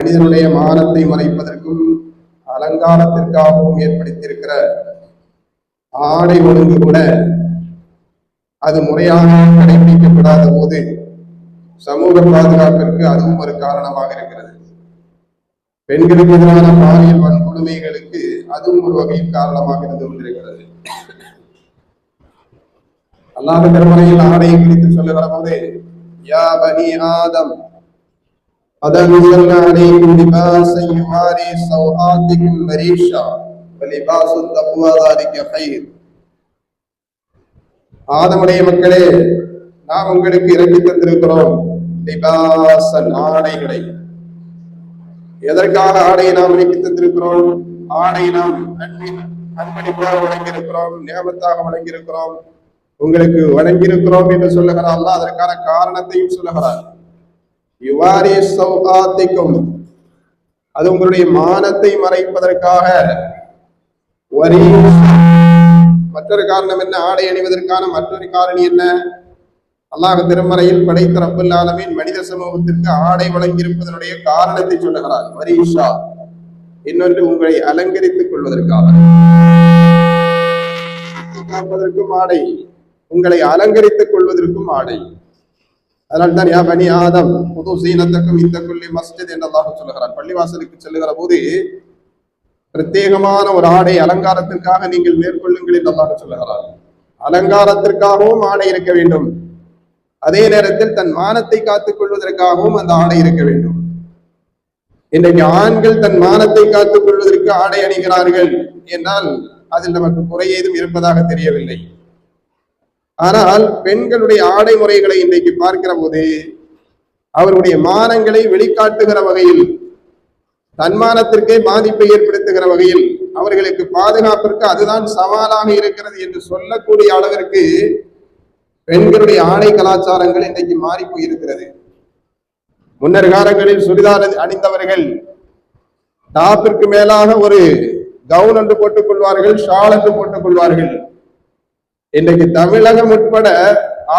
மனிதனுடைய மானத்தை மறைப்பதற்கும் அலங்காரத்திற்காகவும் ஏற்படுத்தியிருக்கிற ஆடை ஒழுங்கு கூட அது முறையாக கடைபிடிக்கப்படாத போது சமூக பாதுகாப்பிற்கு அதுவும் ஒரு காரணமாக இருக்கிறது. பெண்களுக்கு எதிரான பாலியல் வன்கொடுமைகளுக்கு அதுவும் ஒரு வகையில் காரணமாக இருந்து கொண்டிருக்கிறது. அல்லாஹ் திருமறையில் ஆடையை குறித்து சொல்லுகிற போது யா பனி ஆதம் قد أنزلنا عليكم لباسا يواري سوآتكم وريشا ولباس التقوى ذلك خير. ஆதமுடைய மக்களே, நாம் உங்களுக்கு இறக்கி தந்திருக்கிறோம் லிபாசன், ஆடைகளை. எதற்காக ஆடையை நாம் இறக்கி தந்திருக்கிறோம்? ஆடை நாம் அன்பளிப்பாக வழங்கியிருக்கிறோம், நியமத்தாக வழங்கியிருக்கிறோம், உங்களுக்கு வழங்கியிருக்கிறோம் என்று சொல்லுகிறார் அல்லாஹ். அதற்கான காரணத்தையும் சொல்லுகிறார். யுவாரி சௌகாத்திக்கும், அது உங்களுடைய மானத்தை மறைப்பதற்காக. மற்றொரு காரணம் என்ன? ஆடை அணிவதற்கான மற்றொரு காரணி என்ன? அல்லாஹ் திருமறையில் படைத்த ரப்பல் ஆலமீன் மனித சமூகத்திற்கு ஆடை வழங்கியிருப்பதனுடைய காரணத்தை சொல்லுகிறார். வரிஷா, இன்னொன்று உங்களை அலங்கரித்துக் கொள்வதற்காக. காப்பதற்கும் ஆடை, உங்களை அலங்கரித்துக் கொள்வதற்கும் ஆடை. அதனால்தான் யா பனி ஆதம் புது சீனத்துக்கும் இந்த கொல்லி மஸ்ஜித் என்று அல்லாஹ் சொல்லுகிறார். பள்ளிவாசலுக்கு செல்லுகிற போது பிரத்யேகமான ஒரு ஆடை அலங்காரத்திற்காக நீங்கள் மேற்கொள்ளுங்கள் என்று அல்லாஹ் சொல்லுகிறார். அலங்காரத்திற்காகவும் ஆடை இருக்க வேண்டும், அதே நேரத்தில் தன் மானத்தை காத்துக் கொள்வதற்காகவும் அந்த ஆடை இருக்க வேண்டும். இன்றைக்கு ஆண்கள் தன் மானத்தை காத்துக் கொள்வதற்கு ஆடை அணிகிறார்கள் என்றால் அதில் நமக்கு குறை ஏதும் இருப்பதாக தெரியவில்லை. ஆனால் பெண்களுடைய ஆடை முறைகளை இன்றைக்கு பார்க்கிற போது அவருடைய மானங்களை வெளிக்காட்டுகிற வகையில், தன்மானத்திற்கே பாதிப்பை ஏற்படுத்துகிற வகையில், அவர்களுக்கு பாதுகாப்பிற்கு அதுதான் சவாலாக இருக்கிறது என்று சொல்லக்கூடிய அளவிற்கு பெண்களுடைய ஆடை கலாச்சாரங்கள் இன்றைக்கு மாறி போயிருக்கிறது. முன்னர் காலங்களில் சுடிதார் அணிந்தவர்கள் டாப்பிற்கு மேலாக ஒரு கவுன் என்று போட்டுக் கொள்வார்கள், ஷால் என்று போட்டுக் கொள்வார்கள். இன்றைக்கு தமிழகம் உட்பட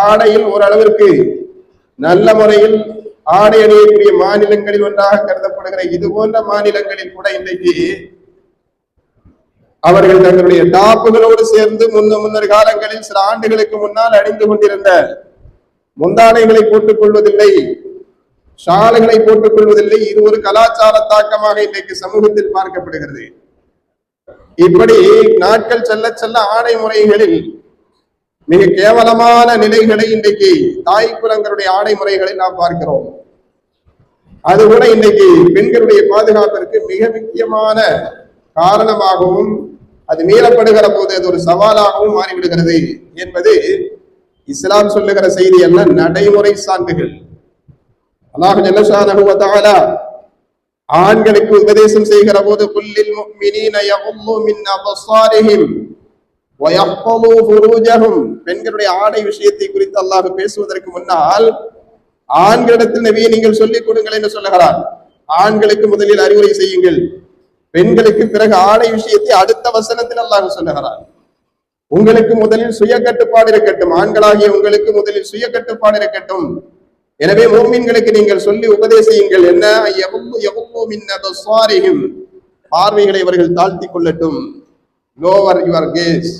ஆடையில் ஓரளவிற்கு நல்ல முறையில் ஆடை அணியக்கூடிய மாநிலங்களில் ஒன்றாக கருதப்படுகிற இது போன்ற மாநிலங்களில் கூட இன்றைக்கு அவர்கள் தங்களுடைய டாப்புகளோடு சேர்ந்து முன்னர் காலங்களில் சில ஆண்டுகளுக்கு முன்னால் அணிந்து கொண்டிருந்த முந்தானைகளை போட்டுக் கொள்வதில்லை, ஷால்களை போட்டுக் கொள்வதில்லை. இது ஒரு கலாச்சார தாக்கமாக இன்றைக்கு சமூகத்தில் பார்க்கப்படுகிறது. இப்படி நாட்கள் செல்ல செல்ல ஆடை முறைகளில் மிக கேவலமான நிலைகளை இன்றைக்கு தாய் குலங்களுடைய ஆடை முறைகளை நாம் பார்க்கிறோம். அது கூட இன்றைக்கு பெண்களுடைய பாதுகாப்பிற்கு மிக முக்கியமான காரணமாகவும் அது மீறப்படுகிற போது அது ஒரு சவாலாகவும் மாறிவிடுகிறது என்பது இஸ்லாம் சொல்லுகிற செய்தி அல்ல, நடைமுறை சான்றுகள். அல்லாஹ் ஜல்லஷானஹு வ தஆலா ஆண்களுக்கு உபதேசம் செய்கிற போது குல்லில் முஃமினீன யகுல்லு மின் அப்சாரிஹிம் வயஹ்ஃபது ஃபுரூஜஹும், பெண்களுடைய ஆடை விஷயத்தை குறித்து அல்லாஹ் பேசுவதற்கு முன்னால் ஆண்களிடத்தில் நபியை நீங்கள் சொல்லிக் கொடுங்கள் என்று சொல்லுகிறார். ஆண்களுக்கு முதலில் அறிவுரை செய்யுங்கள், பெண்களுக்கு பிறகு ஆடை விஷயத்தை அடுத்த வசனத்தில் அல்லாஹ் சொல்லுகிறார். உங்களுக்கு முதலில் சுய கட்டுப்பாடு இருக்கட்டும், ஆண்களாகிய உங்களுக்கு முதலில் சுய கட்டுப்பாடு இருக்கட்டும். எனவே மூமின்களுக்கு நீங்கள் சொல்லி உபதேசியுங்கள். என்ன? பார்வைகளை அவர்கள் தாழ்த்தி கொள்ளட்டும், லோவர் யுவர் கேஸ்,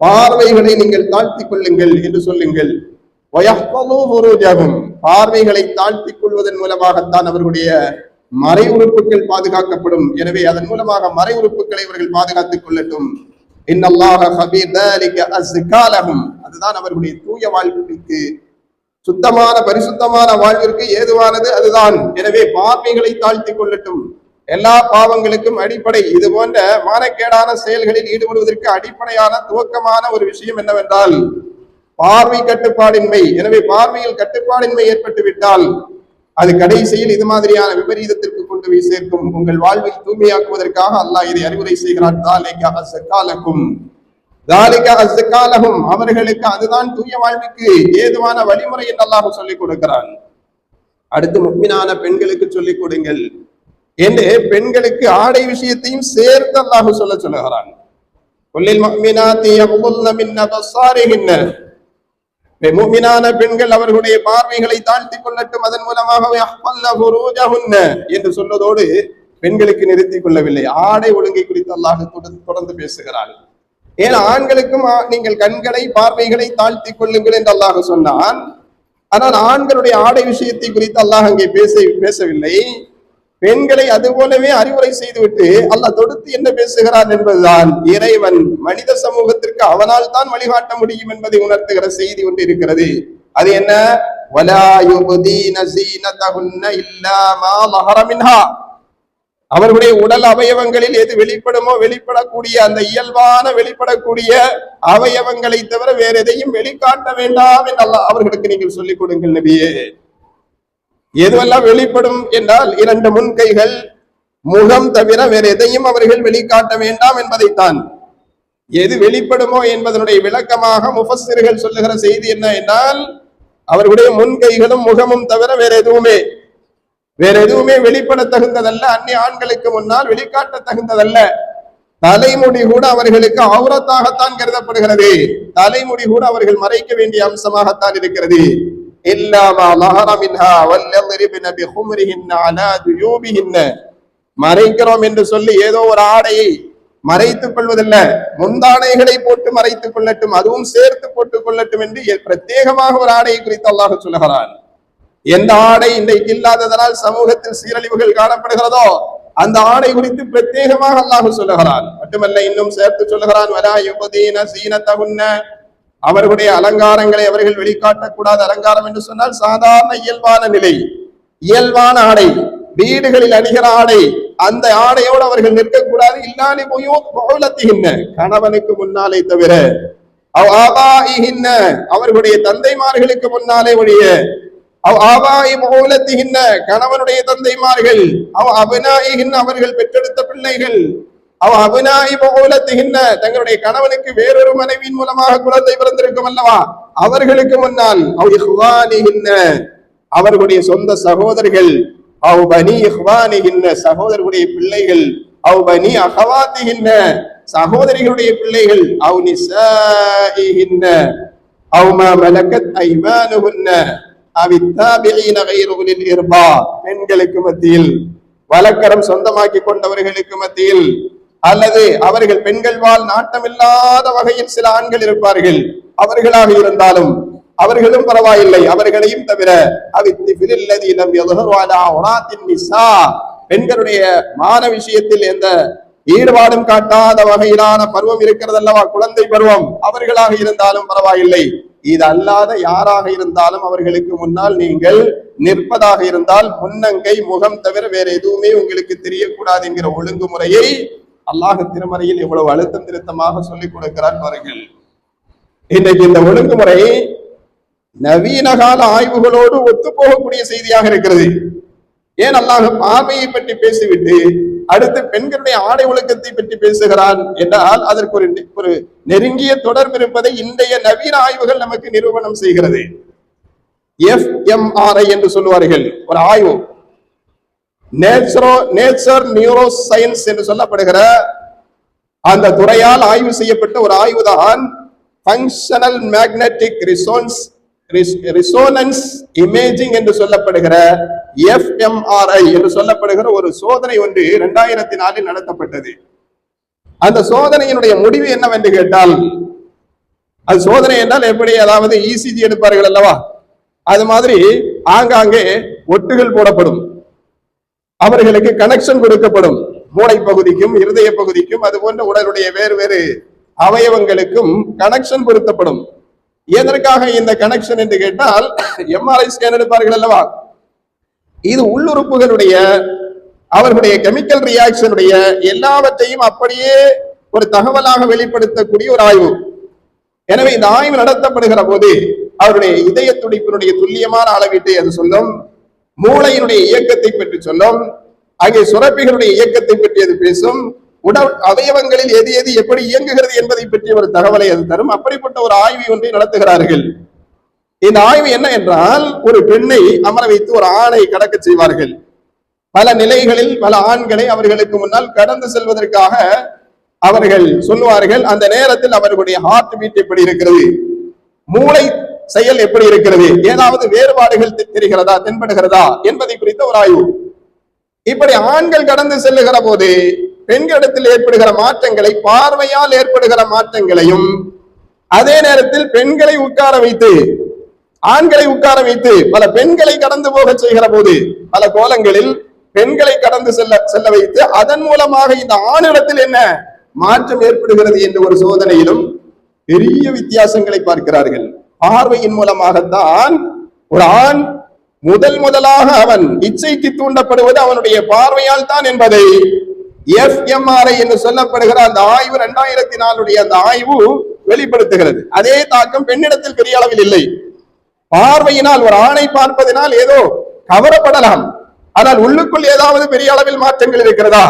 பார்வைகளை நீங்கள் தாழ்த்தி கொள்ளுங்கள் என்று சொல்லுங்கள். பார்வைகளை தாழ்த்தி கொள்வதன் மூலமாகத்தான் அவர்களுடைய மறை உறுப்புகள் பாதுகாக்கப்படும். எனவே அதன் மூலமாக மறை உறுப்புகளை அவர்கள் பாதுகாத்துக் கொள்ளட்டும். அதுதான் அவர்களுடைய தூய வாழ்விற்கு, சுத்தமான பரிசுத்தமான வாழ்விற்கு ஏதுவானது அதுதான். எனவே பார்வைகளை தாழ்த்தி கொள்ளட்டும். எல்லா பாவங்களுக்கும் அடிப்படை இது போன்ற மானக்கேடான செயல்களில் ஈடுபடுவதற்கு அடிப்படையான துவக்கமான ஒரு விஷயம் என்னவென்றால் பார்வை கட்டுப்பாடின்மை. எனவே பார்வையில் கட்டுப்பாடின்மை ஏற்பட்டு விட்டால் அது கடைசியில் இது மாதிரியான விபரீதத்திற்கு கொண்டு போய் சேர்க்கும். உங்கள் வாழ்வை தூய்மையாக்குவதற்காக அல்லாஹ் இதை அறிவுரை செய்கிறார். அவர்களுக்கு அதுதான் தூய வாழ்வுக்கு ஏதுவான வழிமுறை என்று அல்லாஹ் சொல்லிக் கொடுக்கிறான். அடுத்து முஃமினான பெண்களுக்கு சொல்லிக் கொடுங்கள் என்று பெண்களுக்கு ஆடை விஷயத்தையும் சேர்த்து அல்லாஹ் சொல்லுகிறான். முஃமினான பெண்கள் அவர்களுடைய பார்வைகளை தாழ்த்தி கொள்ளட்டும், அதன் மூலமாகவே என்று சொல்வதோடு பெண்களுக்கு நிறுத்திக் கொள்ளவில்லை, ஆடை ஒழுங்கை குறித்து அல்லாஹ் தொடர்ந்து பேசுகிறார். ஏன் ஆண்களுக்கும் நீங்கள் கண்களை பார்வைகளை தாழ்த்தி கொள்ளுங்கள் என்று அல்லாஹ் சொன்னான். ஆனால் ஆண்களுடைய ஆடை விஷயத்தை குறித்து அல்லாஹ் அங்கே பேசவில்லை. பெண்களை அதுபோலவே அறிவுரை செய்துவிட்டு அல்லாஹ் தொடுத்து என்ன பேசுகிறான் என்பதுதான் இறைவன் மனித சமூகத்திற்கு அவனால் தான் வழிகாட்ட முடியும் என்பதை உணர்த்துகிற செய்தி ஒன்று இருக்கிறது. அது என்ன? வலா யுபதீன ஸீனதஹுன்ன இல்லா மா ظஹர மின்ஹா. அவர்களுடைய உடல் அவயவங்களில் எது வெளிப்படுமோ, வெளிப்படக்கூடிய அந்த இயல்பான வெளிப்படக்கூடிய அவயவங்களை தவிர வேற எதையும் வெளிக்காட்ட வேண்டாம் என்று அல்லாஹ் அவர்களுக்கு நீங்கள் சொல்லிக் கொடுங்கள் நபியே. எதுவெல்லாம் வெளிப்படும் என்றால் 2 முன்கைகள், முகம் தவிர வேற எதையும் அவர்கள் வெளிக்காட்ட வேண்டாம் என்பதைத்தான். எது வெளிப்படுமோ என்பதனுடைய விளக்கமாக முஃபஸ்ஸிர்கள் சொல்லுகிற செய்தி என்ன என்றால், அவர்களுடைய முன்கைகளும் முகமும் தவிர வேற எதுவுமே வெளிப்பட தகுந்ததல்ல, அந்நிய ஆண்களுக்கு முன்னால் வெளிக்காட்ட தகுந்ததல்ல. தலைமுடி கூட அவர்களுக்கு அவுரத்தாகத்தான் கருதப்படுகிறது. தலைமுடி கூட அவர்கள் மறைக்க வேண்டிய அம்சமாகத்தான் இருக்கிறது. மறைக்கிறோம் என்று சொல்லி ஏதோ ஒரு ஆடையை மறைத்துக் கொள்வதில்ல, முந்தானைகளை போட்டு மறைத்துக் கொள்ளட்டும், அதுவும் சேர்த்து போட்டுக் கொள்ளட்டும் என்று பிரத்யேகமாக ஒரு ஆடையை குறித்து அல்லாஹ் சொல்லுகிறான். எந்த ஆடை இன்றைக்கு இல்லாததனால் சமூகத்தில் சீரழிவுகள் காணப்படுகிறதோ அந்த ஆடை குறித்து பிரத்யேகமாக அல்லாஹ் சொல்லுகிறான். மட்டுமல்ல, இன்னும் சேர்த்து சொல்லுகிறான், வலா யுபதீன ஸீனதஹுன்ன. அவர்களுடைய அலங்காரங்களை அவர்கள் வெளிக்காட்டக்கூடாது. அலங்காரம் என்று சொன்னால் சாதாரண இயல்பான நிலை, இயல்பான ஆடை, வீடுகளில் அணிகிற ஆடை, அந்த ஆடையோடு அவர்கள் நிற்கக்கூடாது. இல்லாலி புயூத்திஹின்ன, கணவனுக்கு முன்னாலே தவிர, அவ் ஆபாஇஹின்ன, அவர்களுடைய தந்தைமார்களுக்கு முன்னாலே ஒழிய, அவ் ஆபாஇ புயூத்திஹின்ன, கணவனுடைய தந்தைமார்கள், அவ் அப்னாஇஹின்ன, அவர்கள் பெற்றெடுத்த பிள்ளைகள், அவ் அப்னாஇ புயூத்திஹின்ன, தங்களுடைய கணவனுக்கு வேறொரு மனைவியின் மூலமாக குழந்தை பிறந்திருக்கும் அல்லவா, அவர்களுக்கு முன்னால், அவ் இஹ்வானிஹின்ன, அவர்களுடைய சொந்த சகோதரர்கள், அவ் பனி இஹ்வானிஹின்ன, சகோதரர்களுடைய பிள்ளைகள், அவ் பனி அஹவாத்திஹின்ன, சகோதரிகளுடைய பிள்ளைகள், அவ் நிசாஇஹின்ன, அவ் மா மலக்கத் ஐமானுஹுன்ன, அவித்தாபிஈன கைரு உலில் இர்பா, பெண்களுக்கு மத்தியில், வலக்கரம் சொந்தமாக்கி கொண்டவர்களுக்கு மத்தியில், அல்லது அவர்கள் பெண்கள் வாழ் நாட்டமில்லாத வகையில் சில ஆண்கள் இருப்பார்கள், அவர்களாக இருந்தாலும் அவர்களும் பரவாயில்லை, அவர்களையும் தவிர, பெண்களுடைய மான விஷயத்தில் எந்த ஈடுபாடும் காட்டாத வகையிலான பருவம் இருக்கிறது அல்லவா, குழந்தை பருவம், அவர்களாக இருந்தாலும் பரவாயில்லை. இது அல்லாத யாராக இருந்தாலும் அவர்களுக்கு முன்னால் நீங்கள் நிற்பதாக இருந்தால் முன்னங்கை முகம் தவிர வேற எதுவுமே உங்களுக்கு தெரியக்கூடாது என்கிற ஒழுங்குமுறையை அல்லாஹ் திருமறையில் எவ்வளவு அழுத்தம் திருத்தமாக சொல்லிக் கொடுக்கிறார் பாருங்கள். இன்றைக்கு இந்த ஒழுங்குமுறை நவீன கால ஆய்வுகளோடு ஒத்து போகக்கூடிய செய்தியாக இருக்கிறது. ஏன் அல்லாஹ் பார்வையை பற்றி பேசிவிட்டு அடுத்து பெண்களுடைய ஆடை ஒழுக்கத்தை பற்றி பேசுகிறான் என்றால் அதற்கு ஒரு நெருங்கிய தொடர்பு இருப்பதை இன்றைய நவீன ஆய்வுகள் நமக்கு நிரூபணம் செய்கிறது. FMRI என்று சொல்லுவார்கள், ஒரு ஆய்வு, நேச்சர் நியூரோ சயின்ஸ் என்று சொல்லப்படுகிற அந்த துறையால் ஆய்வு செய்யப்பட்ட ஒரு ஆய்வுதான் ஃபங்க்ஷனல் மேக்னெட்டிக் ரிசோனன்ஸ் இமேஜிங் என்று சொல்லப்படுகிற FMRI என்று சொல்லப்படுகிற ஒரு சோதனை ஒன்று 2004 நடத்தப்பட்டது. அந்த சோதனையினுடைய முடிவு என்னவென்று கேட்டால், அது சோதனை என்றால் எப்படி, அதாவது ECG எடுப்பார்கள் அல்லவா, அது மாதிரி ஆங்காங்கே ஒட்டுகள் போடப்படும், அவர்களுக்கு கனெக்ஷன் கொடுக்கப்படும், மூளை பகுதிக்கும் இருதய பகுதிக்கும் அது போன்ற உடலுடைய வேறு வேறு அவயவங்களுக்கும் கனெக்ஷன் பொருத்தப்படும். எதற்காக இந்த கனெக்ஷன் என்று கேட்டால், MRI ஸ்கேன் எடுப்பார்கள் அல்லவா, இது உள்ளுறுப்புகளுடைய அவர்களுடைய கெமிக்கல் ரியாக்ஷனுடைய எல்லாவற்றையும் அப்படியே ஒரு தகவலாக வெளிப்படுத்தக்கூடிய ஒரு ஆய்வு. எனவே இந்த ஆய்வு நடத்தப்படுகிற போது அவருடைய இதய துடிப்பினுடைய துல்லியமான அளவீட்டை அது சொல்லும், மூளையினுடைய இயக்கத்தை பற்றி சொல்லும், அங்கே சுரப்பிகளுடைய இயக்கத்தை பற்றி அது பேசும், உடல் அவயவங்களில் எது எது எப்படி இயங்குகிறது என்பதை பற்றிய ஒரு தகவலை அது தரும். அப்படிப்பட்ட ஒரு ஆய்வு ஒன்றை நடத்துகிறார்கள். இந்த ஆய்வு என்ன என்றால், ஒரு பெண்ணை அமர வைத்து ஒரு ஆணை கடக்க செய்வார்கள். பல நிலைகளில் பல ஆண்களை அவர்களுக்கு முன்னால் கடந்து செல்வதற்காக அவர்கள் சொல்லுவார்கள். அந்த நேரத்தில் அவர்களுடைய ஹார்ட் பீட் எப்படி இருக்கிறது, மூளை செயல் எப்படி இருக்கிறது, ஏதாவது வேறுபாடுகள் தெரிகிறதா, தென்படுகிறதா என்பதை குறித்த ஒரு ஆய்வு. இப்படி ஆண்கள் கடந்து செல்லுகிற போது பெண்களிடத்தில் ஏற்படுகிற மாற்றங்களை, பார்வையால் ஏற்படுகிற மாற்றங்களையும், அதே நேரத்தில் பெண்களை உட்கார வைத்து ஆண்களை உட்கார வைத்து பல பெண்களை கடந்து போக செய்கிற போது பல கோலங்களில் பெண்களை கடந்து செல்ல வைத்து அதன் மூலமாக இந்த ஆணிடத்தில் என்ன மாற்றம் ஏற்படுகிறது என்ற ஒரு சோதனையிலும் பெரிய வித்தியாசங்களை பார்க்கிறார்கள். பார்வையின் மூலமாகத்தான் ஒரு ஆண் முதலாக அவன் இச்சைக்கு தூண்டப்படுவது அவனுடைய பார்வையால் தான் என்பதை FMRI என்று சொல்லப்படுகிற அந்த ஆய்வு 2004 அந்த ஆய்வு வெளிப்படுத்துகிறது. அதே தாக்கம் பெண்ணிடத்தில் பெரிய அளவில் இல்லை. பார்வையினால் ஒரு ஆணை பார்ப்பதனால் ஏதோ கவரப்படலாம், ஆனால் உள்ளுக்குள் ஏதாவது பெரிய அளவில் மாற்றங்கள் இருக்கிறதா,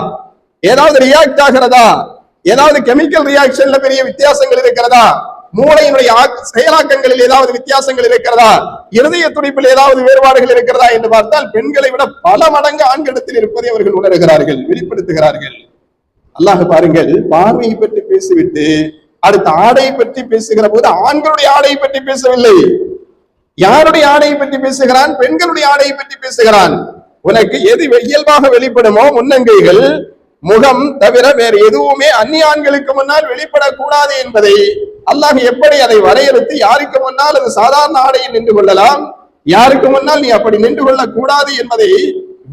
ஏதாவது ரியாக்ட் ஆகிறதா, ஏதாவது கெமிக்கல் ரியாக்ஷன்ல பெரிய வித்தியாசங்கள் இருக்கிறதா, மூளையினுடைய செயலாக்கங்களில் ஏதாவது வித்தியாசங்கள் இருக்கிறதா, இருதய துடிப்பில் ஏதாவது வேறுபாடுகள் இருக்கிறதா என்று பார்த்தால் பெண்களை விட பல மடங்கு ஆண்களிடத்தில் இருப்பதை அவர்கள் உணர்கிறார்கள், வெளிப்படுத்துகிறார்கள். அல்லாஹ் பாருங்கள், பார்வையை பற்றி பேசிவிட்டு அடுத்த ஆடையை பற்றி பேசுகிற போது ஆண்களுடைய ஆடையை பற்றி பேசவில்லை. யாருடைய ஆடையை பற்றி பேசுகிறான்? பெண்களுடைய ஆடையை பற்றி பேசுகிறான். உனக்கு எது இயல்பாக வெளிப்படுமோ, முன்னங்கைகள், முகம் தவிர வேறு எதுவுமே அந்நிய ஆண்களுக்கு முன்னால் வெளிப்படக்கூடாது என்பதை அல்லாஹ் எப்படி அதை வரையறுத்து, யாருக்கு முன்னால் அது சாதாரண ஆடையில் நின்று கொள்ளலாம், யாருக்கு முன்னால் நீ அப்படி நின்று கொள்ளக் கூடாது என்பதை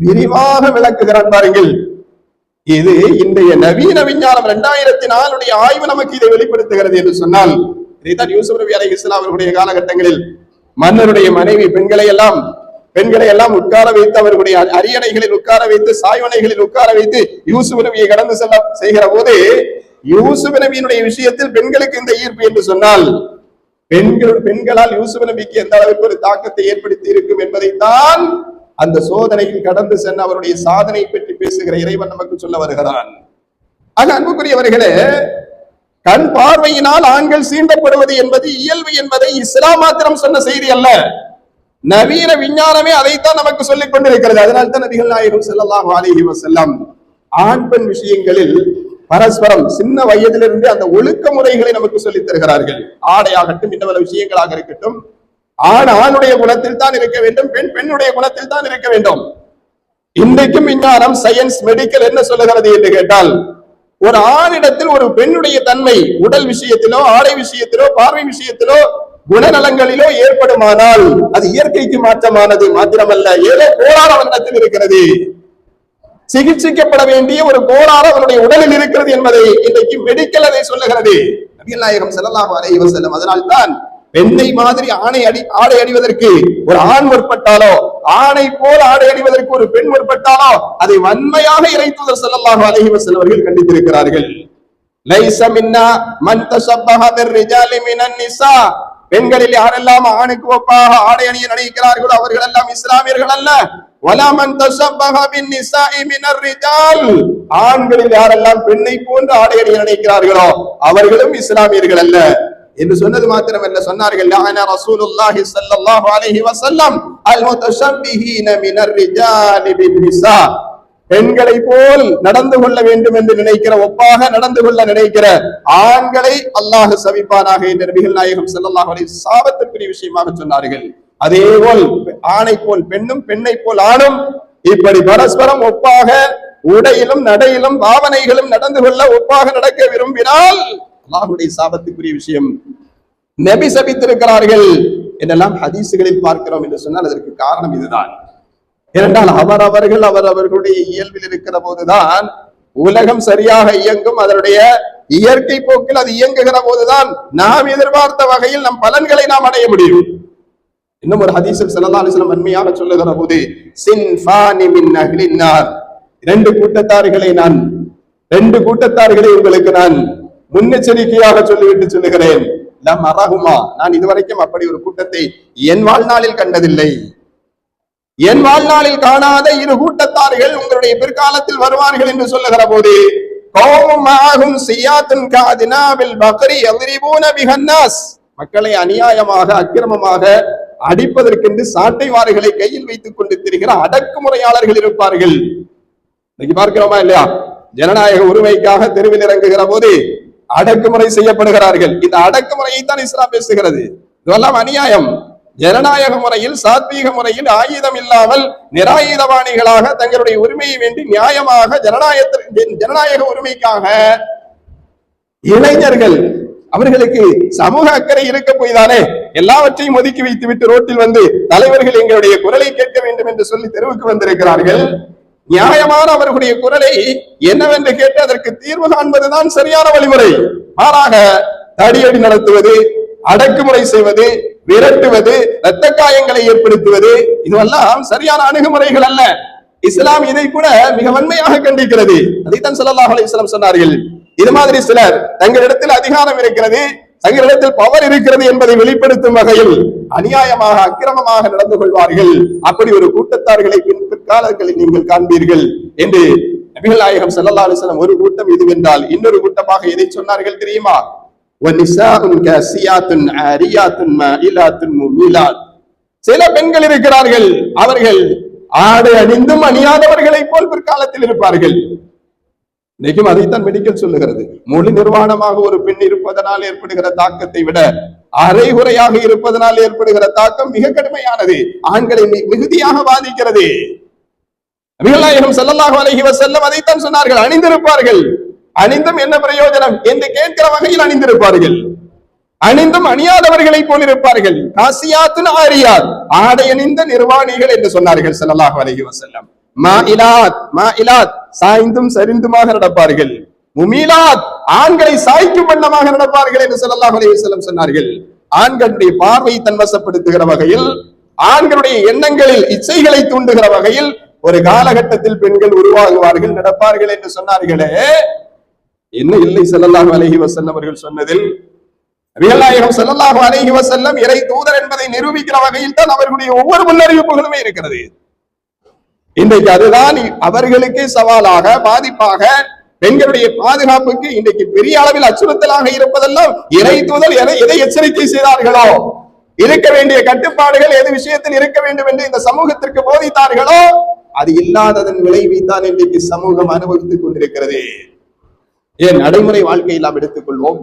விரிவாக விளக்குகிறான். பாருங்கள், இது இன்றைய நவீன விஞ்ஞானம் 2004 ஆய்வு நமக்கு இதை வெளிப்படுத்துகிறது என்று சொன்னால், இதைத்தான் யூசுப் நபி அலைஹிஸ்ஸலாம் அவர்களுடைய காலகட்டங்களில் மன்னருடைய மனைவி பெண்களை எல்லாம் உட்கார வைத்து அவர்களுடைய அரியணைகளில் உட்கார வைத்து, சாய்வனைகளில் உட்கார வைத்து யூசுப் நபியை கடந்து செல்ல செய்கிற போது யூசுப் நபியினுடைய விஷயத்தில் பெண்களுக்கு இந்த ஈர்ப்பு என்று சொன்னால், பெண்களால் யூசுப் நபிக்கு எந்த அளவுக்கு ஒரு தாக்கத்தை ஏற்படுத்தி இருக்கும் என்பதைத்தான் அந்த சோதனையில் கடந்து சென்று அவருடைய சாதனை பற்றி பேசுகிற இறைவன் நமக்கு சொல்ல வருகிறான். ஆக அன்புக்குரியவர்களே, கண் பார்வையினால் ஆண்கள் சீண்டப்படுவது என்பது இயல்பு என்பதை இஸ்லாம் மாத்திரம் சொன்ன செய்தி அல்ல, நவீன விஞ்ஞானமே அதைத்தான் நமக்கு சொல்லிக் கொண்டிருக்கிறது. அதனால் தான் நபிகள் நாயகம் ஸல்லல்லாஹு அலைஹி வஸல்லம் ஆண் பெண் விஷயங்களில் பரஸ்பரம் சின்ன வயதிலிருந்து அந்த ஒழுக்க முறைகளை நமக்கு சொல்லித் தருகிறார்கள். ஆடையாகட்டும், இன்னவள விஷயங்களாக இருக்கட்டும், ஆண் ஆணுடைய குணத்தில் தான் இருக்க வேண்டும், பெண் பெண்ணுடைய குணத்தில் தான் இருக்க வேண்டும். இன்றைக்கும் விஞ்ஞானம், சயின்ஸ், மெடிக்கல் என்ன சொல்லுகிறது என்று கேட்டால், ஒரு ஆணிடத்தில் ஒரு பெண்ணுடைய தன்மை உடல் விஷயத்திலோ, ஆடை விஷயத்திலோ, பார்வை விஷயத்திலோ, குணநலங்களிலோ ஏற்படுமானால் அது இயற்கைக்கு மாற்றமானது மாத்திரமல்ல, ஏதோ கோளாறு அவனிடத்தில் இருக்கிறது, சிகிச்சைக்கப்பட வேண்டிய ஒரு கோளாறு அவனுடைய உடலில் இருக்கிறது என்பதை இன்றைக்கு மெடிக்கல் அதை சொல்லுகிறது. நபிகள் நாயகம் ஸல்லல்லாஹு அலைஹி வஸல்லம் அதனால்தான் பெண்ணை மாதிரி ஆடை அணிவதற்கு ஒரு ஆண் முற்பட்டாலோ, ஆணை போல ஆடை அணிவதற்கு ஒரு பெண் முற்பட்டாலோ அதை வன்மையாக இறை தூதர் ஸல்லல்லாஹு அலைஹி வஸல்லம் அவர்கள் கண்டித்திருக்கிறார்கள். லைஸ மின்னா மன் தஷப்பஹ பிர்ரிஜாலி மினன் நிஸா, பெண்களில் யாரெல்லாம் ஆணுக்கு ஒப்பாக ஆடை அணிய நினைக்கிறார்களோ அவர்கள் எல்லாம் இஸ்லாமியர்கள் அல்ல. வலா மன் தஷப்பஹ பின் நிஸாஇ மினர் ரிஜால், ஆண்களில் யாரெல்லாம் பெண்ணை போன்று ஆடை அணிய நினைக்கிறார்களோ அவர்களும் இஸ்லாமியர்கள் அல்ல என்று சொன்னது மாத்திரமல்ல, சொன்னார்கள் லஅன ரசூலுல்லாஹி ஸல்லல்லாஹு அலைஹி வஸல்லம் அல் முத்தஷப்பிஹீன மினர் ரிஜாலி பின் நிஸா, பெண்களை போல் நடந்து கொள்ள வேண்டும் என்று நினைக்கிற, ஒப்பாக நடந்து கொள்ள நினைக்கிற ஆண்களை அல்லாஹ் சபிப்பானாக என்று நபிகள் நாயகம் ஸல்லல்லாஹு அலைஹி வஸல்லம் சாபத்திற்குரிய விஷயமாக சொன்னார்கள். அதேபோல் ஆணை போல் பெண்ணும், பெண்ணை போல் ஆணும் இப்படி பரஸ்பரம் ஒப்பாக உடையிலும் நடையிலும் பாவனைகளும் நடந்து கொள்ள, ஒப்பாக நடக்க விரும்பினால் அல்லாஹ்வுடைய சாபத்துக்குரிய விஷயம். நபி சபித்திருக்கிறார்கள் என்றெல்லாம் ஹதீசுகளில் பார்க்கிறோம் என்று சொன்னால் அதற்கு காரணம் இதுதான். ஏனென்றால் அவர்களுடைய இயல்பில் இருக்கிற போதுதான் உலகம் சரியாக இயங்கும், அதனுடைய இயற்கை போக்கில் அது இயங்குகிற போதுதான் நாம் எதிர்பார்த்த வகையில் நம் பலன்களை நாம் அடைய முடியும். இன்னும் ஒரு ஹதீஸில் ஸல்லல்லாஹு அலைஹி வஸல்லம் அண்மையாக சொல்லுகிற போது, சின்ஃபானி மின் அஹ்லின் நார், ரெண்டு கூட்டத்தார்களை உங்களுக்கு நான் முன்னெச்சரிக்கையாக சொல்லிவிட்டு சொல்லுகிறேன். லம் அரஹுமா, நான் இதுவரைக்கும் அப்படி ஒரு கூட்டத்தை என் வாழ்நாளில் கண்டதில்லை. என் வாழ்நாளில் காணாத இரு கூட்டத்தார்கள் உங்களுடைய பிற்காலத்தில் வருவார்கள் என்று சொல்லுகிற போது, மக்களை அநியாயமாக அக்கிரமமாக அடிப்பதற்கென்று சாட்டை வார்களை கையில் வைத்துக் கொண்டு திரிகிற அடக்குமுறையாளர்கள் இருப்பார்கள். இன்னைக்கு பார்க்கிறோமா இல்லையா? ஜனநாயக உரிமைக்காக தெருவில் இறங்குகிற போது அடக்குமுறை செய்யப்படுகிறார்கள். இந்த அடக்குமுறையை தான் இஸ்லாம் பேசுகிறது. இதெல்லாம் அநியாயம். ஜனநாயக முறையில், சாத்வீக முறையில், ஆயுதம் இல்லாமல் நிராயுதபாணிகளாக தங்களுடைய உரிமையை வேண்டி நியாயமாக ஜனநாயக உரிமைக்காக இளைஞர்கள், அவர்களுக்கு சமூக அக்கறை இருக்க போய்தானே எல்லாவற்றையும் ஒதுக்கி வைத்து விட்டு ரோட்டில் வந்து தலைவர்கள் எங்களுடைய குரலை கேட்க வேண்டும் என்று சொல்லி தெருவுக்கு வந்திருக்கிறார்கள். நியாயமான அவர்களுடைய குரலை என்னவென்று கேட்டு அதற்கு தீர்வு காண்பதுதான் சரியான வழிமுறை. மாறாக தடியடி நடத்துவது, அடக்குமுறை செய்வது, விரட்டுவது, இரத்த காயங்களை ஏற்படுத்துவது, இதுவெல்லாம் சரியான அணுகுமுறைகள் அல்ல. இஸ்லாம் இதை கூட மிக வன்மையாக கண்டிக்கிறது. அதைத்தான் ஸல்லல்லாஹு அலைஹி வஸல்லம் சொன்னார்கள். இது மாதிரி சிலர் தங்களிடத்தில் அதிகாரம் இருக்கிறது, தங்களிடத்தில் பவர் இருக்கிறது என்பதை வெளிப்படுத்தும் வகையில் அநியாயமாக, அக்கிரமமாக நடந்து கொள்வார்கள். அப்படி ஒரு கூட்டத்தார்களை பிற்காலங்களில் நீங்கள் காண்பீர்கள் என்று நபிகள் நாயகம் ஸல்லல்லாஹு அலைஹி வஸல்லம் ஒரு கூட்டம் இதுவென்றால் இன்னொரு கூட்டமாக எதை சொன்னார்கள் தெரியுமா? சில பெண்கள் இருக்கிறார்கள், அவர்கள் ஆடை அணிந்தும் அணியாதவர்களை போல் பிற்காலத்தில் இருப்பார்கள். இன்னைக்கும் அதைத்தான் மெடிக்கல் சொல்லுகிறது. மொழி நிர்வாணமாக ஒரு பெண் இருப்பதனால் ஏற்படுகிற தாக்கத்தை விட அரைகுறையாக இருப்பதனால் ஏற்படுகிற தாக்கம் மிக கடுமையானது, ஆண்களை மிகுதியாக பாதிக்கிறது. நபிகள் நாயகம் ஸல்லல்லாஹு அலைஹி வஸல்லம் அதைத்தான் சொன்னார்கள். அணிந்திருப்பார்கள், அணிந்தும் என்ன பிரயோஜனம் என்று கேட்கிற வகையில் அணிந்திருப்பார்கள். அணிந்தும் அணியாதவர்களை போல் இருப்பார்கள். காசியாத்துன் ஆரியாத், ஆடை அணிந்த நிர்வாணிகள் என்று சொன்னார்கள் ஸல்லல்லாஹு அலைஹி வஸல்லம். மாயிலாத், மாயிலாத், சாய்ந்தும் சரிந்துமாக நடப்பார்கள். முமீலாத், ஆண்களை சாய்க்கும் வண்ணமாக நடப்பார்கள் என்று ஸல்லல்லாஹு அலைஹி வஸல்லம் சொன்னார்கள். ஆண்களுடைய பார்வை தன்வசப்படுத்துகிற வகையில், ஆண்களுடைய எண்ணங்களில் இச்சைகளை தூண்டுகிற வகையில் ஒரு காலகட்டத்தில் பெண்கள் உருவாகுவார்கள், நடப்பார்கள் என்று சொன்னார்களே, என்ன இல்லை ஸல்லல்லாஹு அலைஹி வஸல்லம் அவர்கள் சொன்னதில்? நபிகள் நாயகம் ஸல்லல்லாஹு அலைஹி வஸல்லம் இறை தூதர் என்பதை நிரூபிக்கிற வகையில் தான் அவர்களுடைய ஒவ்வொரு முன்னறிவிப்புகளுமே இருக்கிறது. இன்றைக்கு அதுதான் அவர்களுக்கு சவாலாக, பாதிப்பாக, பெண்களுடைய பாதுகாப்புக்கு இன்றைக்கு பெரிய அளவில் அச்சுறுத்தலாக இருப்பதெல்லாம் இறை தூதர் எதை எச்சரிக்கை செய்தார்களோ, இருக்க வேண்டிய கட்டுப்பாடுகள் எது விஷயத்தில் இருக்க வேண்டும் என்று இந்த சமூகத்திற்கு போதித்தார்களோ அது இல்லாததன் விளைவைத்தான் இன்றைக்கு சமூகம் அனுபவித்துக் கொண்டிருக்கிறது. ஏன் நடைமுறை வாழ்க்கையில் நாம் எடுத்துக்கொள்வோம்.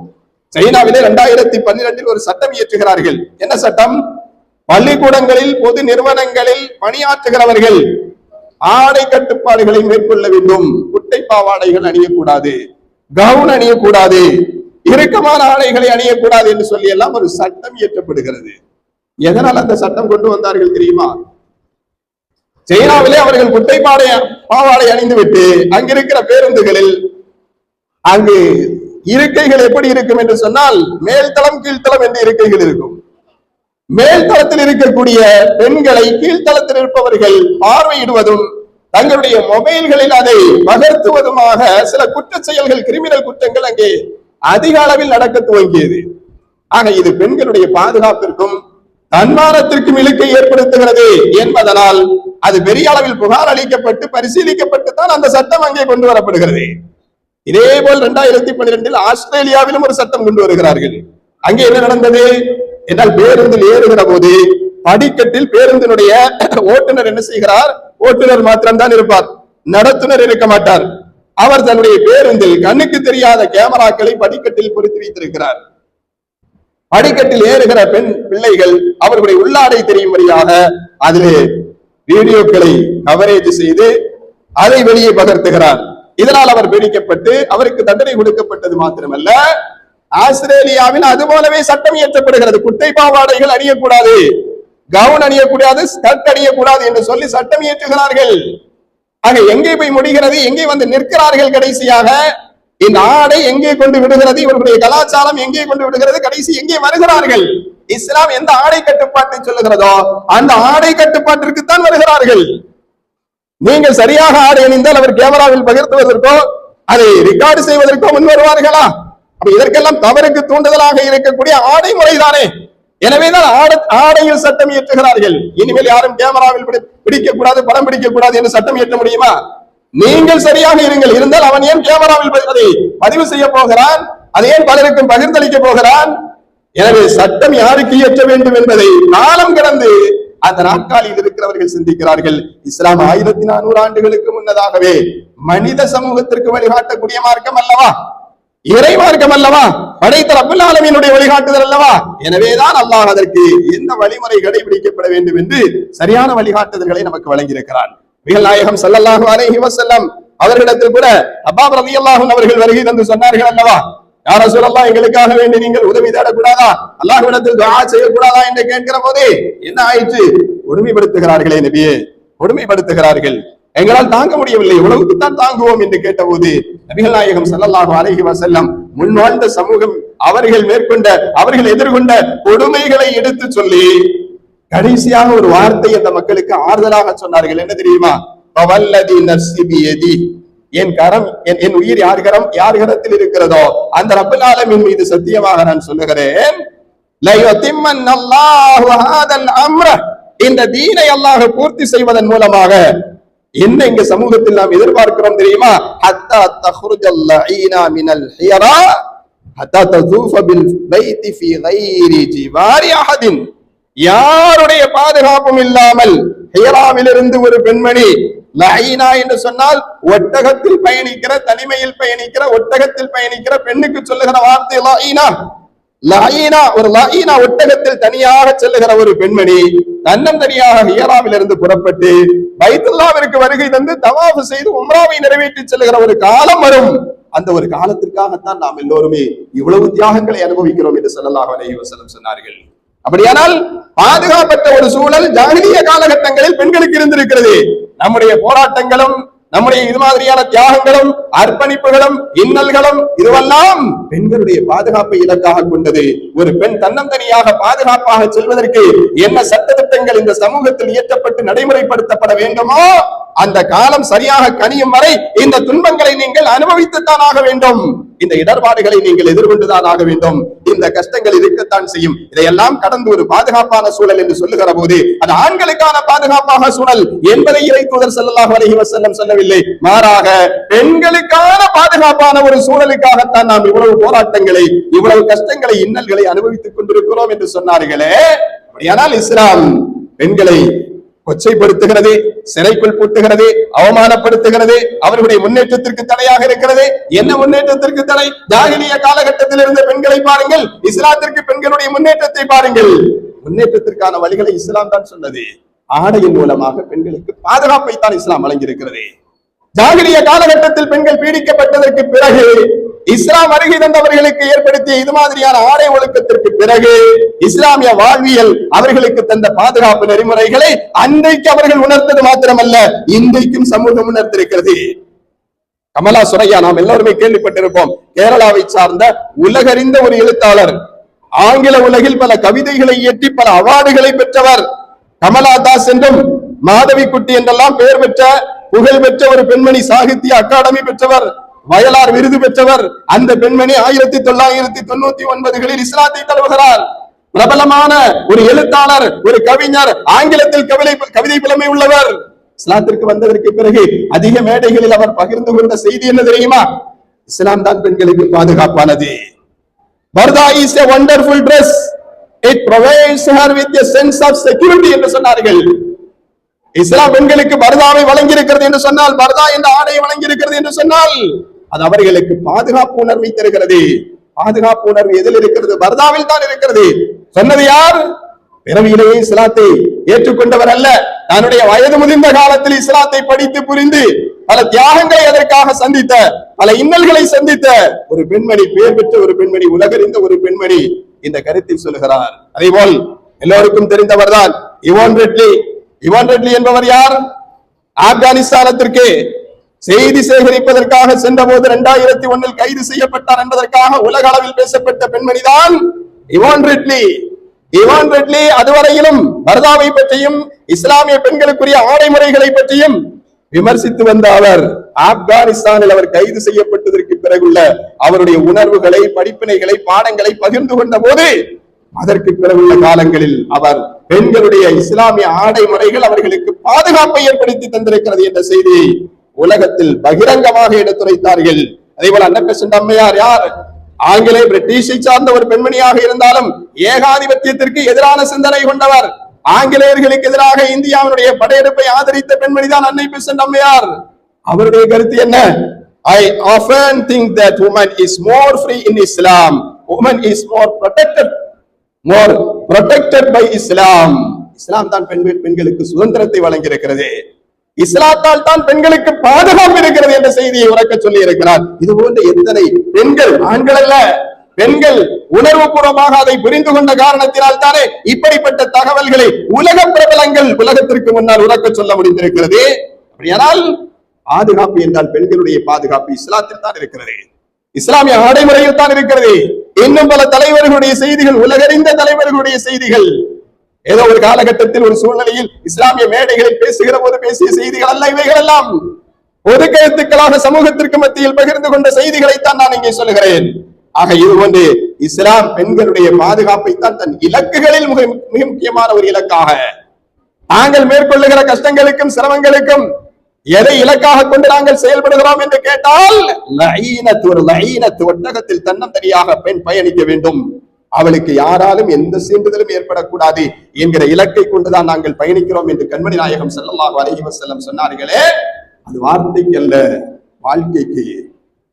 சைனாவிலே 2012 ஒரு சட்டம் இயற்றுகிறார்கள். என்ன சட்டம்? பள்ளிக்கூடங்களில், பொது நிறுவனங்களில் பணியாற்றுகிறவர்கள் ஆடை கட்டுப்பாடுகளை மேற்கொள்ள வேண்டும். குட்டை பாவாடைகள் அணியக்கூடாது, கவுன் அணியக்கூடாது, இறுக்கமான ஆடைகளை அணியக்கூடாது என்று சொல்லி எல்லாம் ஒரு சட்டம் இயற்றப்படுகிறது. எதனால் அந்த சட்டம் கொண்டு வந்தார்கள் தெரியுமா? சைனாவிலே அவர்கள் குட்டை பாவாடை அணிந்து விட்டு அங்கிருக்கிற பேருந்துகளில் அங்கு இருக்கைகள் எப்படி இருக்கும் என்று சொன்னால் மேல்தளம் கீழ்த்தளம் என்று இருக்கைகள் இருக்கும். மேல்தளத்தில் இருக்கக்கூடிய பெண்களை கீழ்த்தளத்தில் இருப்பவர்கள் பார்வையிடுவதும் தங்களுடைய மொபைல்களில் அதை பகர்த்துவதுமாக சில குற்ற செயல்கள், கிரிமினல் குற்றங்கள் அங்கே அதிக அளவில் நடக்க துவங்கியது. ஆக இது பெண்களுடைய பாதுகாப்பிற்கும் தன்மானத்திற்கும் இழுக்கை ஏற்படுத்துகிறது என்பதனால் அது பெரிய அளவில் புகார் அளிக்கப்பட்டு பரிசீலிக்கப்பட்டு தான் அந்த சட்டம் அங்கே கொண்டு வரப்படுகிறது. இதே போல் 2012 ஆஸ்திரேலியாவிலும் ஒரு சட்டம் கொண்டு வருகிறார்கள். அங்கே என்ன நடந்தது என்றால், பேருந்தில் ஏறுகிற போது படிக்கட்டில் பேருந்தினுடைய ஓட்டுநர் என்ன செய்கிறார்? ஓட்டுநர் மாத்திரம்தான் இருப்பார், நடத்துனர் இருக்க மாட்டார். அவர் தன்னுடைய பேருந்தில் கண்ணுக்கு தெரியாத கேமராக்களை படிக்கட்டில் பொருத்தி வைத்திருக்கிறார். படிக்கட்டில் ஏறுகிற பெண் பிள்ளைகள் அவர்களுடைய உள்ளாடை தெரியும்படியாக அதிலே வீடியோக்களை கவரேஜ் செய்து அதை வெளியே பகர்த்துகிறார். இதனால் அவர் பிடிக்கப்பட்டு அவருக்கு தண்டனை கொடுக்கப்பட்டது மாத்திரமல்ல, ஆஸ்திரேலியாவில் அது போலவே சட்டம் இயற்றப்படுகிறது. குட்டை பாவாடைகள் அணியக்கூடாது, கவுன் அணியக்கூடாது, ஸ்கர்ட் அணியக்கூடாது என்று சொல்லி சட்டம் இயற்றுகிறார்கள். ஆக எங்கே போய் முடிகிறது? எங்கே வந்து நிற்கிறார்கள்? கடைசியாக இந்த ஆடை எங்கே கொண்டு விடுகிறது? இவர்களுடைய கலாச்சாரம் எங்கே கொண்டு விடுகிறது? கடைசி எங்கே வருகிறார்கள்? இஸ்லாம் எந்த ஆடை கட்டுப்பாட்டை சொல்லுகிறதோ அந்த ஆடை கட்டுப்பாட்டிற்கு தான் வருகிறார்கள். நீங்கள் சரியாக ஆடை அணிந்தால் அவர் கேமராவில் பகிர்த்துவதற்கோ அதை ரெக்கார்டு செய்வதற்கோ முன் வருவார்களா? அப்ப இதற்கெல்லாம் தவறுக்கு தூண்டுதலாக இருக்கக்கூடிய ஆடை முறைதானே. எனவேதான் ஆடையில் சட்டம் இயற்றுகிறார்கள். இனிமேல் யாரும் கேமராவில் பிடிக்க கூடாது, படம் பிடிக்க கூடாது என்று சட்டம் இயற்ற முடியுமா? நீங்கள் சரியாக இருங்கள். இருந்தால் அவன் ஏன் கேமராவில் அதை பதிவு செய்ய போகிறான்? அதை ஏன் பலருக்கும் பகிர்ந்தளிக்க போகிறான்? எனவே சட்டம் யாருக்கு இயற்ற வேண்டும் என்பதை காலம் கடந்து அந்த நாட்காலில் இருக்கிறவர்கள் சிந்திக்கிறார்கள். இஸ்லாம் 1400 ஆண்டுகளுக்கு முன்னதாகவே மனித சமூகத்திற்கு வழிகாட்டக்கூடிய மார்க்கம் அல்லவா? இறைமார்க்கம் அல்லவா, படைத்த ரப்பல் ஆலமீனுடைய வழிகாட்டுதல் அல்லவா. எனவேதான் அல்லாஹ் அதற்கு எந்த வழிமுறை கடைபிடிக்கப்பட வேண்டும் என்று சரியான வழிகாட்டுதல்களை நமக்கு வழங்கியிருக்கிறான். நபிகள் நாயகம் ஸல்லல்லாஹு அலைஹி வஸல்லம் அவர்களிடத்தில் கூட அப்பாப் ரலியல்லாஹு அன்ஹு அவர்கள் வருகை தந்து சொன்னார்கள் அல்லவா, யா ரசூலல்லாஹ், எங்களுக்காக வேண்டி நீங்கள் உதவி தேடக்கூடாதா, அல்லாஹ்விடத்தில் துஆ செய்யக்கூடாதா என்று கேட்கிற போது என்ன ஆயிற்று? கொடுமைப்படுத்துகிறார்களே நபியே, கொடுமைப்படுத்துகிறார்கள், எங்களால் தாங்க முடியவில்லை, உலகத்துத்தான் தாங்குவோம் என்று கேட்டபோது நபிகள் நாயகம் ஸல்லல்லாஹு அலைஹி வஸல்லம் முன்வாழ்ந்த சமூகம் அவர்கள் எதிர்கொண்ட கொடுமைகளை எடுத்து சொல்லி கடைசியாக ஒரு வார்த்தை அந்த மக்களுக்கு ஆறுதலாக சொன்னார்கள். என்ன தெரியுமா? வல்லதி நஃப்ஸி பியதி, என் கரம், என் உயிர் யார் கரத்தில் இருக்கிறதோ அந்த ரப்பல் ஆலமீன் மீது சத்தியமாக நான் சொல்லுகிறேன், லயுத்திம்மன்னல்லாஹு ஹாதல் அம்ர, இந்த தீனை அல்லாஹ் பூர்த்தி செய்வதன் மூலமாக என்ன இங்க சமூகத்தில் நாம் எதிர்பார்க்கிறோம் தெரியுமா? ஹத்தா தஹ்ருஜல் லஈனா மினல் ஹியரா ஹத்தா தஸூஃப பில் பைத்தி ஃபீ கைரி ஜிவாரி அஹதின், யாருடைய பாதுகாப்பும் இல்லாமல் ஹியராவிலிருந்து ஒரு பெண்மணி, லஈனா என்று சொன்னால் ஒட்டகத்தில் பயணிக்கிற, தனிமையில் பயணிக்கிற, ஒட்டகத்தில் பயணிக்கிற பெண்ணுக்கு சொல்லுகிற வார்த்தை லஈனா. ஒரு லஈனா ஒட்டகத்தில் தனியாக செல்லுகிற ஒரு பெண்மணி தன்னந்தனியாக ஹியராவிலிருந்து புறப்பட்டு பைத்துல்லாவிற்கு வருகை தந்து தவாஃப் செய்து உம்ராவை நிறைவேற்றி செல்லுகிற ஒரு காலம் வரும். அந்த ஒரு காலத்திற்காகத்தான் நாம் எல்லோருமே இவ்வளவு தியாகங்களை அனுபவிக்கிறோம் என்று ஸல்லல்லாஹு அலைஹி வஸல்லம் சொன்னார்கள். அப்படியானால் பாதுகாப்பற்ற ஒரு சூழல் ஜாஹிலிய காலகட்டங்களில் பெண்களுக்கு இருந்திருக்கிறது. நம்முடைய போராட்டங்களும் நம்முடைய இது மாதிரியான தியாகங்களும் அர்ப்பணிப்புகளும் இன்னல்களும் இதுவெல்லாம் பெண்களுடைய பாதுகாப்பை இலக்காக கொண்டது. ஒரு பெண் தன்னந்தனியாக பாதுகாப்பாக செல்வதற்கு என்ன சட்டத்திட்டங்கள் இந்த சமூகத்தில் இயற்றப்பட்டு நடைமுறைப்படுத்தப்பட வேண்டுமோ அந்த காலம் சரியாக கனியும் வரை இந்த துன்பங்களை நீங்கள் அனுபவித்துத்தான் ஆக வேண்டும், இந்த இடர்பாடுகளை நீங்கள் எதிர்கொண்டுதான் ஆக வேண்டும், இந்த கஷ்டங்கள் இருக்கத்தான் செய்யும். இதையெல்லாம் கடந்து ஒரு பாதுகாப்பான சூழல் என்று சொல்லுகிற போது அது ஆண்களுக்கான பாதுகாப்பான சூழல் என்பதை இறை தூதர் ஸல்லல்லாஹு அலைஹி வஸல்லம் சொல்லவில்லை, மாறாக பெண்களுக்கான பாதுகாப்பான ஒரு சூழலுக்காகத்தான் நாம் இவ்வளவு போராட்டங்களை, இவ்வளவு கஷ்டங்களை, இன்னல்களை அனுபவித்துக் கொண்டிருக்கிறோம் என்று சொன்னார்களே. அப்படியானால் இஸ்லாம் பெண்களை கொச்சைப்படுத்துகிறது, சிறைக்குள் பூட்டுகிறது, அவமானப்படுத்துகிறது, அவர்களுடைய முன்னேற்றத்திற்கு தடையாக இருக்கிறது. என்ன முன்னேற்றத்திற்கு தடை? ஜாஹிலிய காலகட்டத்தில் இருந்த பெண்களை பாருங்கள், இஸ்லாத்திற்கு பெண்களுடைய முன்னேற்றத்தை பாருங்கள். முன்னேற்றத்திற்கான வழிகளை இஸ்லாம் தான் சொன்னது. ஆடையின் மூலமாக பெண்களுக்கு பாதுகாப்பை தான் இஸ்லாம் வழங்கியிருக்கிறது. ஜாஹிலிய காலகட்டத்தில் பெண்கள் பீடிக்கப்பட்டதற்கு பிறகு இஸ்லாம் வருகை தந்தவர்களுக்கு ஏற்படுத்திய இது மாதிரியான ஆடை ஒழுக்கத்திற்கு பிறகு இஸ்லாமிய வாழ்வியல் அவர்களுக்கு தந்த பாதுகாப்பு நெறிமுறைகளை அன்றைக்கு அவர்கள் உணர்ந்தது மாத்திரமல்ல, இன்றைக்கும் சமூகம் உணர்ந்திருக்கிறது. கமலா சுரையா நாம் எல்லோருமே கேள்விப்பட்டிருப்போம். கேரளாவை சார்ந்த உலகறிந்த ஒரு எழுத்தாளர், ஆங்கில உலகில் பல கவிதைகளை இயற்றி பல அவார்டுகளை பெற்றவர். கமலா தாஸ் என்றும் மாதவி குட்டி என்றெல்லாம் பெயர் பெற்ற புகழ் பெற்ற ஒரு பெண்மணி, சாகித்ய அகாடமி பெற்றவர், வயலார் விருது பெற்றவர். அந்த பெண்மணி 1999களில் இஸ்லாத்தை தழுவுகிறார். பிரபலமான ஒரு எழுத்தாளர், ஒரு கவிஞர், ஆங்கிலத்தில் கவிதை புலமை உள்ளவர். இஸ்லாத்திற்கு வந்ததற்கு பிறகு அதிக மேடைகளில் அவர் பகிர்ந்து கொண்ட செய்தி என்ன தெரியுமா? இஸ்லாம் தான் பெண்களுக்கு பாதுகாப்பானது. பர்தா is a wonderful dress, it provides her with a sense of security என்று சொன்னார்கள். இஸ்லாம் பெண்களுக்கு பர்தாவை வழங்கி இருக்கிறது என்று சொன்னால், பர்தா என்ற ஆடையை வழங்கி இருக்கிறது என்று சொன்னால் அது அவர்களுக்கு பாதுகாப்பு உணர்வை தருகிறது. பாதுகாப்பு உணர்வு எதில் இருக்கிறது? பர்தாவில் தான் இருக்கிறது. சொன்னது யார்? பிறவியிலேயே இஸ்லாத்தை ஏற்றுக்கொண்டவர் அல்ல, தன்னுடைய வயது முதிர்ந்த காலத்தில் இஸ்லாத்தை படித்து புரிந்து பல தியாகங்களை அதற்காக சந்தித்த, பல இன்னல்களை சந்தித்த ஒரு பெண்மணி, பெயர் பெற்ற ஒரு பெண்மணி, உலகறிந்த ஒரு பெண்மணி இந்த கருத்தை சொல்லுகிறார். அதே போல் எல்லோருக்கும் தெரிந்தவர் தான் இவான் ரெட்லி. இவான் ரெட்லி என்பவர் யார்? ஆப்கானிஸ்தானத்திற்கு செய்தி சேகரிப்பதற்காக சென்ற போது 2001 கைது செய்யப்பட்டார் என்பதற்காக உலக அளவில் பேசப்பட்ட பெண்மணிதான் இவான் ரெட்லி. இவான் ரெட்லி அதுவரையிலும் பர்தாவை பற்றியும் இஸ்லாமிய பெண்களுக்குரிய ஆடை முறைகளை பற்றியும் விமர்சித்து வந்த அவர், ஆப்கானிஸ்தானில் அவர் கைது செய்யப்பட்டதற்கு பிறகுள்ள அவருடைய உணர்வுகளை, படிப்பினைகளை, பாடங்களை பகிர்ந்து கொண்ட போது அதற்கு பிறகுள்ள காலங்களில் அவர் பெண்களுடைய இஸ்லாமிய ஆடை முறைகள் அவர்களுக்கு பாதுகாப்பை ஏற்படுத்தி தந்திருக்கிறது என்ற செய்தியை உலகத்தில் பகிரங்கமாக எடுத்துரைத்தார்கள். அதே போல அன்னை பெசன்ட் அம்மையார் யார்? ஆங்கிலே பிரிட்டிஷை சார்ந்த ஒரு பெண்மணியாக இருந்தாலும் ஏகாதிபத்தியத்திற்கு எதிரான சிந்தனை கொண்டவர். ஆங்கிலேயர்களுக்கு எதிராக இந்தியாவுடைய படையெடுப்பை ஆதரித்த பெண்மணிதான் அன்னை பெசன்ட் அம்மையார். அவருடைய கருத்து என்ன? I often think that woman is more free in Islam. Woman is more protected by Islam. இஸ்லாம் தான் பெண்களுக்கு சுதந்திரத்தை வழங்கி இருக்கிறது. இஸ்லாத்தால் தான் பெண்களுக்கு பாதுகாப்பு இருக்கிறது என்ற செய்தியை உரைக்க சொல்லி இருக்கிறார். இது போன்ற எத்தனை பெண்கள், ஆண்கள் அல்ல, பெண்கள் உணர்வுபூர்வமாக அதை புரிந்து கொண்ட காரணத்தினால் தானே இப்படிப்பட்ட தகவல்களை உலக பிரபலங்கள் உலகத்திற்கு முன்னால் உரைக்க சொல்ல முடிந்திருக்கிறது. அப்படியானால் பாதுகாப்பு என்றால் பெண்களுடைய பாதுகாப்பு இஸ்லாத்தில் தான் இருக்கிறது, இஸ்லாமிய நடைமுறையில் தான் இருக்கிறது. இன்னும் பல தலைவர்களுடைய செய்திகள், உலகறிந்த தலைவர்களுடைய செய்திகள், ஏதோ ஒரு காலகட்டத்தில் ஒரு சூழ்நிலையில் இஸ்லாமிய மேடைகளில் பேசுகிற போது பேசிய செய்திகள் அல்ல இவைகள் எல்லாம். பொது கருத்துக்களாக சமூகத்திற்கு மத்தியில் பகிர்ந்து கொண்ட செய்திகளைத்தான் நான் இங்கே சொல்லுகிறேன். ஆக இது போன்று இஸ்லாம் பெண்களுடைய பாதுகாப்பை தான் தன் இலக்குகளில் மிக முக்கியமான ஒரு இலக்காக, நாங்கள் மேற்கொள்ளுகிற கஷ்டங்களுக்கும் சிரமங்களுக்கும் எதை இலக்காக கொண்டு நாங்கள் செயல்படுகிறோம் என்று கேட்டால், ஒட்டகத்தில் தன்னந்தனியாக பெண் பயணிக்க வேண்டும், அவளுக்கு யாராலும் எந்த சீண்டுதலும் ஏற்படக்கூடாது என்கிற இலக்கை கொண்டுதான் நாங்கள் பயணிக்கிறோம் என்று கண்மணி நாயகம் ஸல்லல்லாஹு அலைஹி வஸல்லம் சொன்னார்களே, அது வார்த்தைக்கு அல்ல, வாழ்க்கைக்கு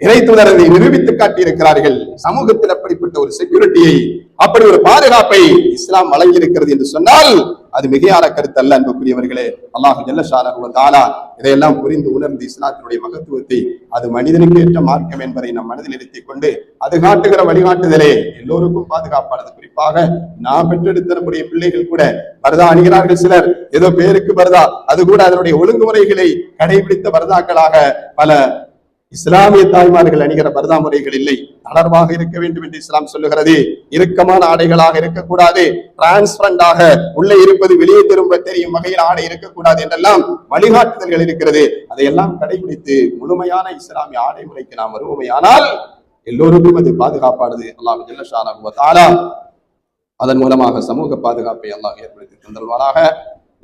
இறைத்துணரை நிரூபித்து காட்டியிருக்கிறார்கள். சமூகத்தில் அப்படிப்பட்ட ஒரு செக்யூரிட்டியை, அப்படி ஒரு பாதுகாப்பை இஸ்லாம் வழங்கி இருக்கிறது என்று சொன்னால் அது மிகையான கருத்து அல்ல. அன்புக்குரியவர்களே, அல்லாஹ் ஜல்ல ஷானஹு வ தஆலா இதையெல்லாம் புரிந்து உணர்ந்து இஸ்லாத்தினுடைய மகத்துவத்தை, அது மனிதனுக்கு ஏற்ற மார்க்கம் என்பதை நம் மனதில் நிறுத்திக் கொண்டு அது காட்டுகிற வழிகாட்டுதலே எல்லோருக்கும் பாதுகாப்பானது. குறிப்பாக நாம் பெற்றெடுத்த நம்முடைய பிள்ளைகள் கூட பர்தா அணிகிறார்கள். சிலர் ஏதோ பேருக்கு பர்தா, அது கூட அதனுடைய ஒழுங்குமுறைகளை கடைபிடித்த பர்தாக்களாக பல இஸ்லாமிய தாய்மார்கள் அணிகிற பர்தா முறைகள் இல்லை. தளர்வாக இருக்க வேண்டும் என்று இஸ்லாம் சொல்லுகிறது. இறுக்கமான ஆடைகளாக இருக்கக்கூடாது, டிரான்ஸ்பரண்டாக உள்ளே இருப்பது வெளியே திரும்ப தெரியும் வகையில் ஆடை இருக்கக்கூடாது என்றெல்லாம் வழிகாட்டுதல்கள் இருக்கிறது. அதையெல்லாம் கடைபிடித்து முழுமையான இஸ்லாமிய ஆடை முறைக்கு நாம் வருவோமையானால் எல்லோருக்கும் அது பாதுகாப்பானது. அல்லாஹ் ஜல்ல ஷானஹு வ தஆலா அதன் மூலமாக சமூக பாதுகாப்பை அல்லாஹ் ஏற்படுத்தி தந்தல்வாராக.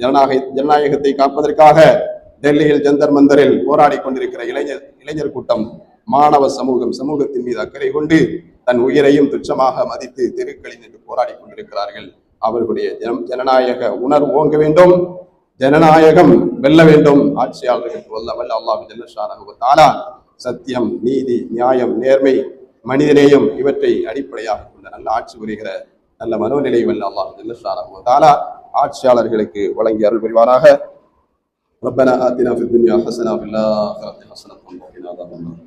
ஜனநாயகத்தை காப்பதற்காக டெல்லியில் ஜந்தர் மந்தரில் போராடி கொண்டிருக்கிற இளைஞர் கூட்டம், மாணவ சமூகத்தின் மீது அக்கறை கொண்டு தன் உயிரையும் துச்சமாக மதித்து தெருக்களில் நின்று போராடி கொண்டிருக்கிறார்கள். அவர்களுடைய ஜனநாயக உணர்வு ஓங்க வேண்டும், ஜனநாயகம் வெல்ல வேண்டும். ஆட்சியாளர்களுக்கு வல்ல அல்லாஹ் ஜல்ல ஷானஹு வ தஆலா சத்தியம், நீதி, நியாயம், நேர்மை, மனிதநேயம் இவற்றை அடிப்படையாக கொண்ட நல்ல ஆட்சி புரிகிற நல்ல மனோநிலை வல்ல அல்லாஹ் ஜல்ல ஷானஹு வ தஆலா ஆட்சியாளர்களுக்கு வழங்கி அருள் புரிவாராக. ربنا آتنا في الدنيا حسنة وفي الآخرة حسنة وقنا عذاب النار.